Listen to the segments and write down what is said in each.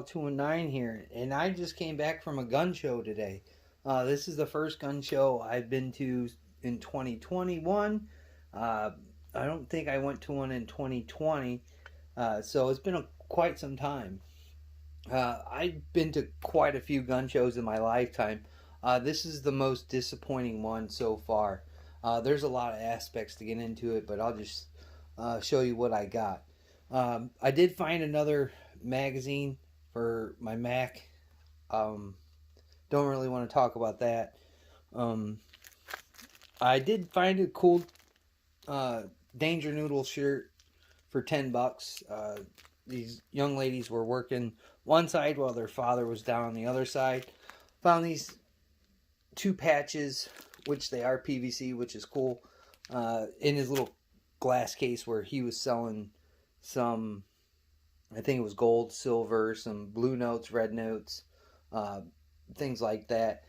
Gunshow219 here, and I just came back from a gun show today. This is the first gun show I've been to in 2021. Uh, I don't think I went to one in 2020, so it's been quite some time. I've been to quite a few gun shows in my lifetime. This is the most disappointing one so far. There's a lot of aspects to get into it, but I'll just show you what I got. I did find another magazine for my Mac. Don't really want to talk about that. Um, I did find a cool Danger Noodle shirt for $10. These young ladies were working one side while their father was down on the other side. Found these two patches, which they are PVC, which is cool, in his little glass case where he was selling some, I think it was gold, silver, some blue notes, red notes, things like that.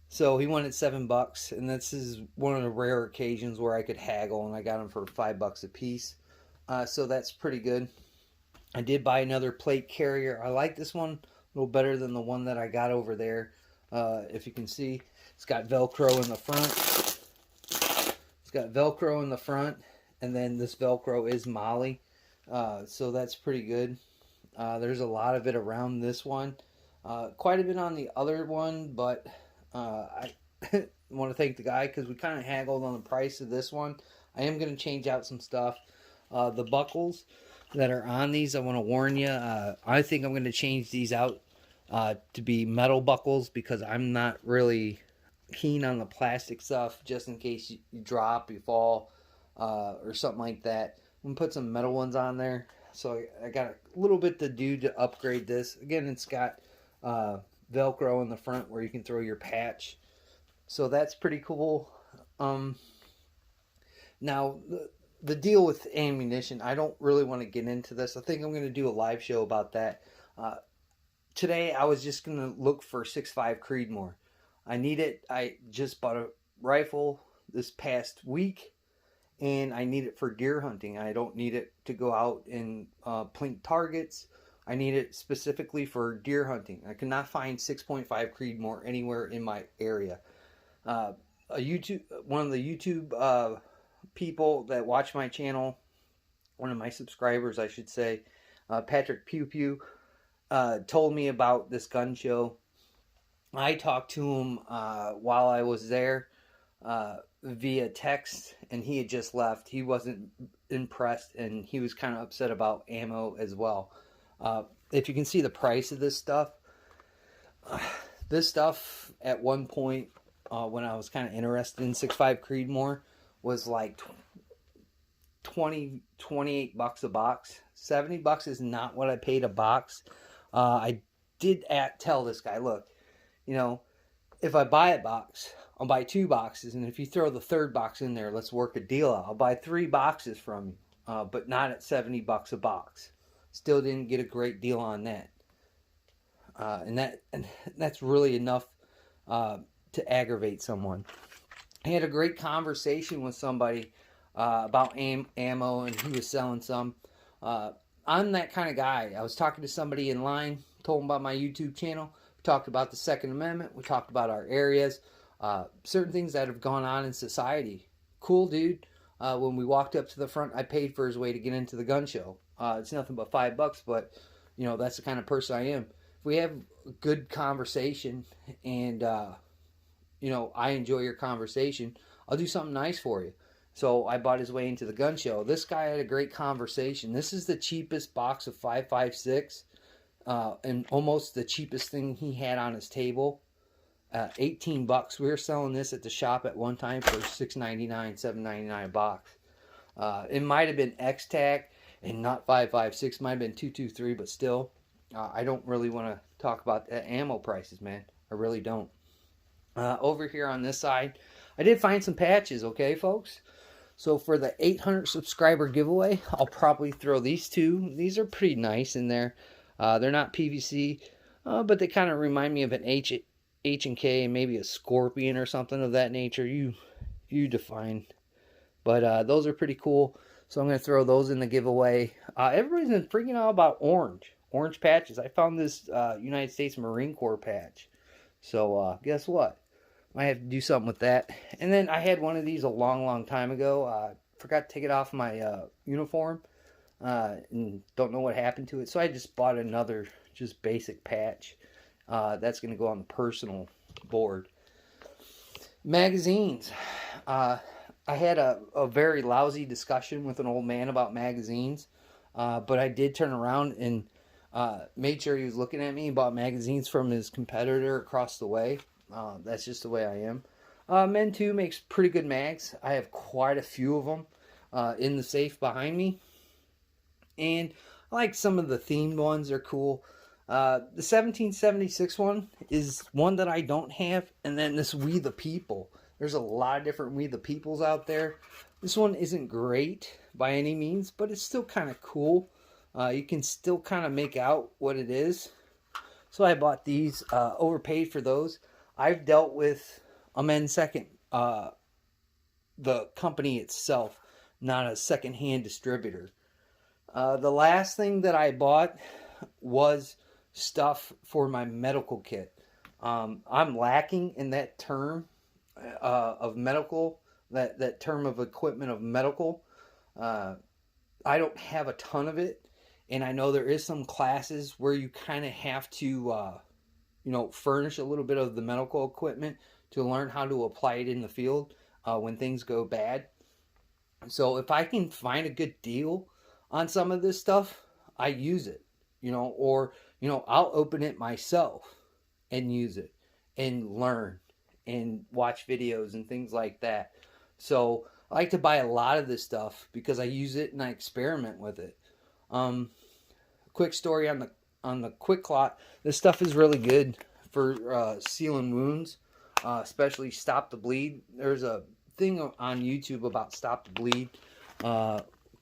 So he wanted $7, and this is one of the rare occasions where I could haggle, and I got them for $5 a piece. So that's pretty good. I did buy another plate carrier. I like this one a little better than the one that I got over there. If you can see, it's got Velcro in the front. It's got Velcro in the front, and then this Velcro is Molly. So that's pretty good. There's a lot of it around this one. Quite a bit on the other one, but I want to thank the guy because we kind of haggled on the price of this one. I am going to change out some stuff. The buckles that are on these, I want to warn you, I think I'm going to change these out to be metal buckles because I'm not really keen on the plastic stuff, just in case you drop, you fall, or something like that. I'm going to put some metal ones on there. So I got a little bit to do to upgrade this. Again, it's got Velcro in the front where you can throw your patch. So that's pretty cool. Now, the deal with ammunition, I don't really want to get into this. I think I'm going to do a live show about that. Today, I was just going to look for 6.5 Creedmoor. I need it. I just bought a rifle this past week, and I need it for deer hunting. I don't need it to go out and plink targets. I need it specifically for deer hunting. I cannot find 6.5 Creedmoor anywhere in my area. One of the YouTube people that watch my channel, one of my subscribers, I should say, Patrick Pew Pew, told me about this gun show. I talked to him while I was there via text, and he had just left. He wasn't impressed, and he was kind of upset about ammo as well. If you can see the price of this stuff at one point when I was kind of interested in 6.5 Creedmoor was like 28 bucks a box. 70 bucks is not what I paid a box. I did tell this guy, look, if I buy a box, I'll buy 2 boxes, and if you throw the third box in there, let's work a deal out. I'll buy 3 boxes from you, but not at 70 bucks a box. Still didn't get a great deal on that. And that's really enough to aggravate someone. I had a great conversation with somebody about ammo, and he was selling some. I'm that kind of guy. I was talking to somebody in line, told him about my YouTube channel. We talked about the Second Amendment. We talked about our areas, certain things that have gone on in society. Cool dude. When we walked up to the front, I paid for his way to get into the gun show. It's nothing but $5, but that's the kind of person I am. If we have a good conversation and I enjoy your conversation, I'll do something nice for you. So I bought his way into the gun show. This guy had a great conversation. This is the cheapest box of 5.56, and almost the cheapest thing he had on his table. $18. We were selling this at the shop at one time for $6.99, $7.99 a box. It might have been X-Tac and not 5.56. Might have been 223, but still, I don't really want to talk about the ammo prices, man. I really don't. Over here on this side, I did find some patches, okay, folks? So for the 800 subscriber giveaway, I'll probably throw these two. These are pretty nice in there. They're not PVC, but they kind of remind me of an H&K, maybe a Scorpion or something of that nature. You define. But those are pretty cool. So I'm going to throw those in the giveaway. Everybody's been freaking out about orange. orange patches. I found this United States Marine Corps patch. So guess what? Might have to do something with that. And then I had one of these a long time ago. Forgot to take it off my uniform. And don't know what happened to it. So I just bought another just basic patch. That's going to go on the personal board. Magazines. I had a very lousy discussion with an old man about magazines. But I did turn around and made sure he was looking at me. He bought magazines from his competitor across the way. That's just the way I am. Men 2 makes pretty good mags. I have quite a few of them in the safe behind me. And I like some of the themed ones. They're cool. The 1776 one is one that I don't have. And then this We the People. There's a lot of different We the Peoples out there. This one isn't great by any means, but it's still kind of cool. You can still kind of make out what it is. So I bought these, overpaid for those. I've dealt with Amen Second, the company itself, not a secondhand distributor. The last thing that I bought was stuff for my medical kit. I'm lacking in that term of medical, that term of equipment of medical. I don't have a ton of it, and I know there is some classes where you kind of have to, furnish a little bit of the medical equipment to learn how to apply it in the field when things go bad. So if I can find a good deal on some of this stuff, I use it, or I'll open it myself and use it and learn and watch videos and things like that. So I like to buy a lot of this stuff because I use it and I experiment with it. Quick story on the Quick Clot. This stuff is really good for sealing wounds, especially stop the bleed. There's a thing on YouTube about stop the bleed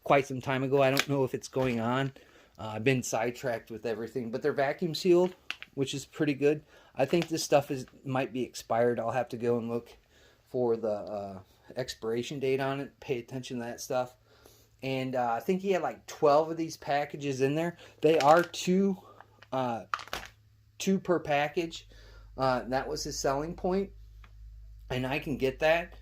quite some time ago. I don't know if it's going on. I've been sidetracked with everything, but they're vacuum sealed, which is pretty good. I think this stuff might be expired. I'll have to go and look for the expiration date on it. Pay attention to that stuff. And I think he had like 12 of these packages in there. They are two per package. That was his selling point, and I can get that.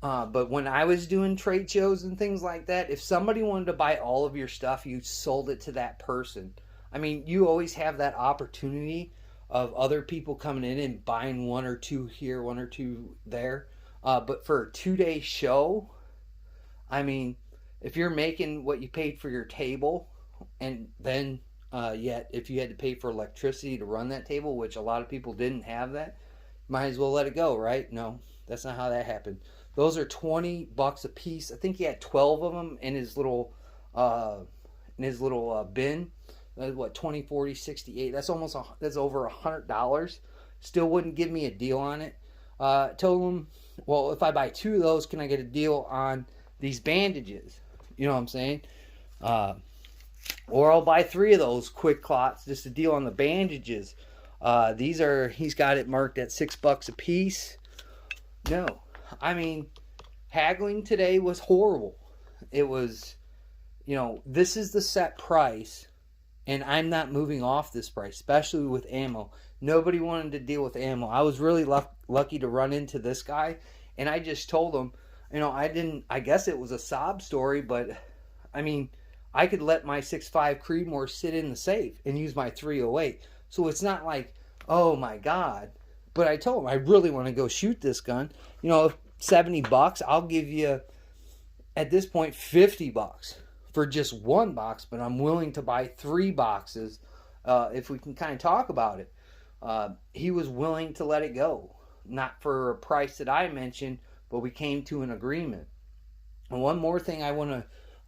But when I was doing trade shows and things like that, if somebody wanted to buy all of your stuff, you sold it to that person. I mean, you always have that opportunity of other people coming in and buying one or two here, one or two there. But for a 2-day show, I mean, if you're making what you paid for your table, and then yet if you had to pay for electricity to run that table, which a lot of people didn't have that, might as well let it go, right? No, that's not how that happened. Those are $20 a piece. I think he had 12 of them in his little bin. What, 20, 40, 68? That's over $100. Still wouldn't give me a deal on it. Told him, well, if I buy 2 of those, can I get a deal on these bandages? You know what I'm saying? Or I'll buy 3 of those Quick Clots, just a deal on the bandages. He's got it marked at $6 a piece. No, I mean, haggling today was horrible. It was, this is the set price, and I'm not moving off this price, especially with ammo. Nobody wanted to deal with ammo. I was really lucky to run into this guy, and I just told him, I guess it was a sob story, but I mean, I could let my 6.5 Creedmoor sit in the safe and use my 308. So it's not like, oh my God. But I told him, I really want to go shoot this gun. $70, I'll give you, at this point, $50 for just 1 box, but I'm willing to buy 3 boxes if we can kind of talk about it. He was willing to let it go. Not for a price that I mentioned, but we came to an agreement. And one more thing I want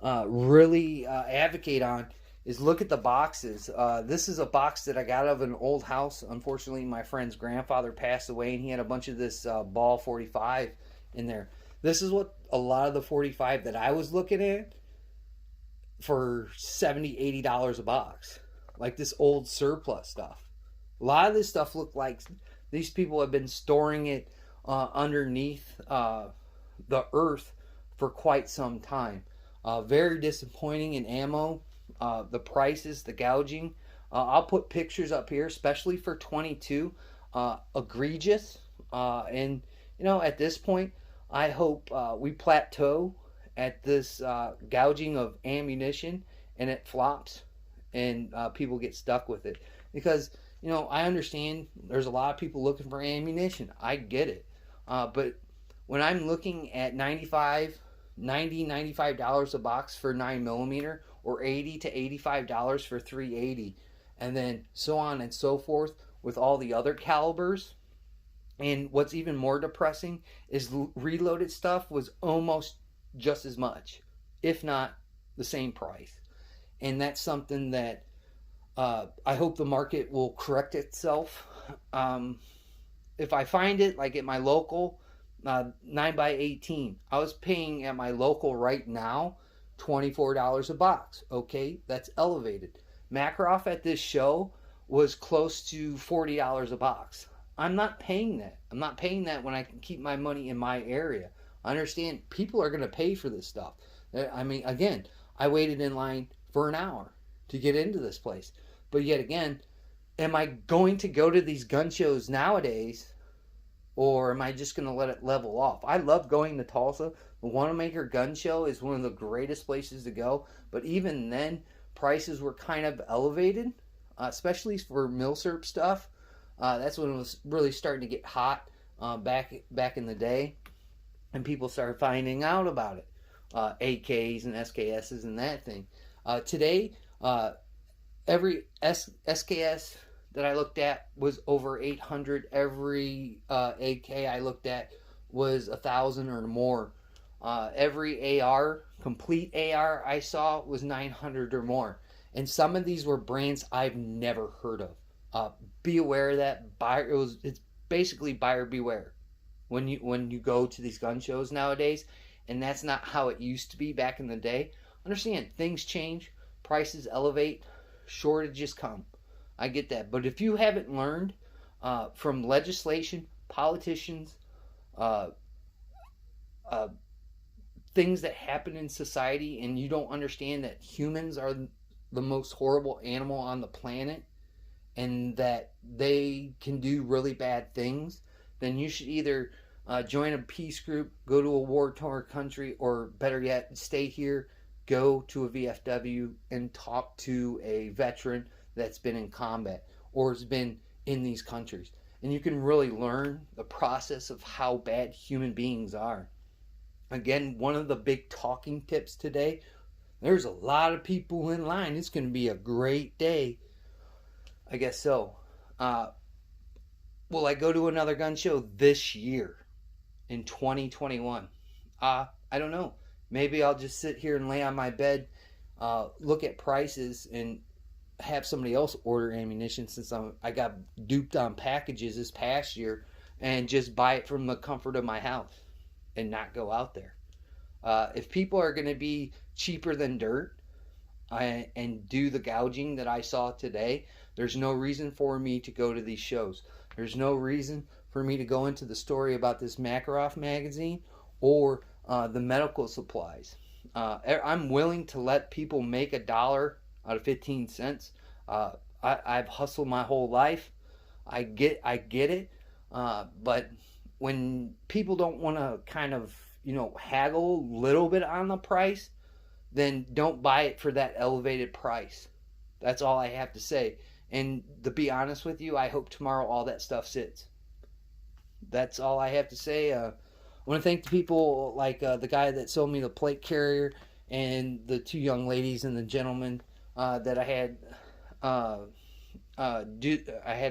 to really advocate on is look at the boxes. This is a box that I got out of an old house. Unfortunately, my friend's grandfather passed away, and he had a bunch of this ball 45 in there. This is what a lot of the 45 that I was looking at for $70, $80 a box. Like this old surplus stuff. A lot of this stuff looked like these people have been storing it underneath the earth for quite some time. Very disappointing in ammo. The prices, the gouging. I'll put pictures up here, especially for 22. Egregious. And, at this point, I hope we plateau at this gouging of ammunition and it flops and people get stuck with it. Because, I understand there's a lot of people looking for ammunition. I get it. But when I'm looking at $95 a box for 9mm, or $80 to $85 for 380, and then so on and so forth with all the other calibers. And what's even more depressing is reloaded stuff was almost just as much, if not the same price. And that's something that I hope the market will correct itself. If I find it, like at my local 9x18, I was paying at my local right now $24 a box. Okay, that's elevated. Makarov at this show was close to $40 a box. I'm not paying that. I'm not paying that when I can keep my money in my area. I understand people are going to pay for this stuff. I mean, again, I waited in line for an hour to get into this place. But yet again, am I going to go to these gun shows nowadays, or am I just going to let it level off? I love going to Tulsa. The Wanamaker Gun Show is one of the greatest places to go. But even then, prices were kind of elevated, especially for milsurp stuff. That's when it was really starting to get hot back in the day, and people started finding out about it. AKs and SKSs and that thing. Today, every SKS that I looked at was over 800. Every AK I looked at was 1,000 or more. Every AR, complete AR I saw was 900 or more. And some of these were brands I've never heard of. Be aware of that. It's basically buyer beware when you go to these gun shows nowadays, and that's not how it used to be back in the day. Understand, things change, prices elevate, shortages come. I get that, but if you haven't learned from legislation, politicians, things that happen in society, and you don't understand that humans are the most horrible animal on the planet, and that they can do really bad things, then you should either join a peace group, go to a war-torn country, or better yet, stay here, go to a VFW, and talk to a veteran that's been in combat or has been in these countries. And you can really learn the process of how bad human beings are. Again, one of the big talking tips today, there's a lot of people in line. It's going to be a great day. I guess so. Will I go to another gun show this year in 2021? I don't know. Maybe I'll just sit here and lay on my bed, look at prices, and have somebody else order ammunition since I got duped on packages this past year, and just buy it from the comfort of my house and not go out there. If people are going to be cheaper than dirt and do the gouging that I saw today, there's no reason for me to go to these shows. There's no reason for me to go into the story about this Makarov magazine or the medical supplies. I'm willing to let people make $1 out of 15 cents. I've hustled my whole life. I get it. But when people don't want to kind of, haggle a little bit on the price, then don't buy it for that elevated price. That's all I have to say. And to be honest with you, I hope tomorrow all that stuff sits. That's all I have to say. I want to thank the people like the guy that sold me the plate carrier, and the two young ladies and the gentleman that I had a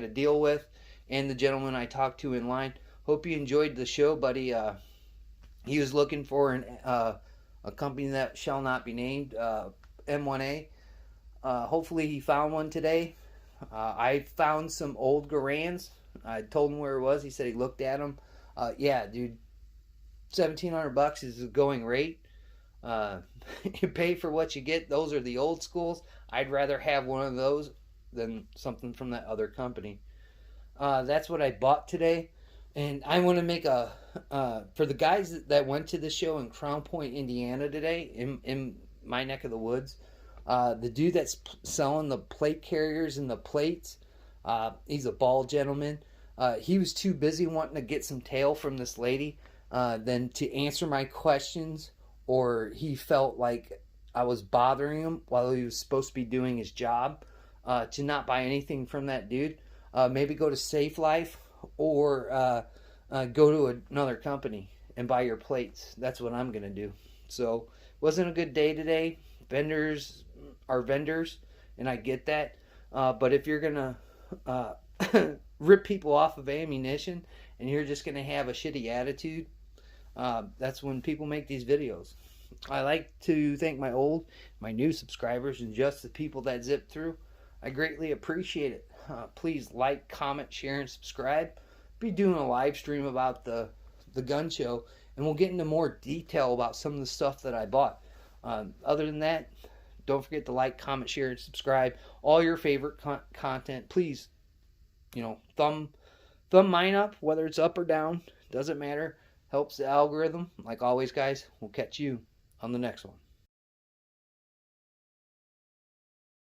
deal with, and the gentleman I talked to in line. Hope you enjoyed the show, buddy. He was looking for a company that shall not be named, M1A. Hopefully he found one today. I found some old Garans. I told him where it was. He said he looked at them. Yeah, dude, $1,700 is the going rate. You pay for what you get. Those are the old schools. I'd rather have one of those than something from that other company. That's what I bought today. And I want to make for the guys that went to the show in Crown Point, Indiana today, in my neck of the woods, The dude that's selling the plate carriers and the plates, he's a bald gentleman. He was too busy wanting to get some tail from this lady than to answer my questions, or he felt like I was bothering him while he was supposed to be doing his job. To not buy anything from that dude. Maybe go to Safe Life or go to another company and buy your plates. That's what I'm going to do. So, wasn't a good day today. Vendors are vendors, and I get that. But if you're going to rip people off of ammunition and you're just going to have a shitty attitude, that's when people make these videos. I like to thank my new subscribers, and just the people that zip through. I greatly appreciate it. Please like, comment, share, and subscribe. Be doing a live stream about the gun show, and we'll get into more detail about some of the stuff that I bought. Other than that, don't forget to like, comment, share, and subscribe. All your favorite content. Please, thumb mine up, whether it's up or down. Doesn't matter. Helps the algorithm. Like always, guys, we'll catch you on the next one.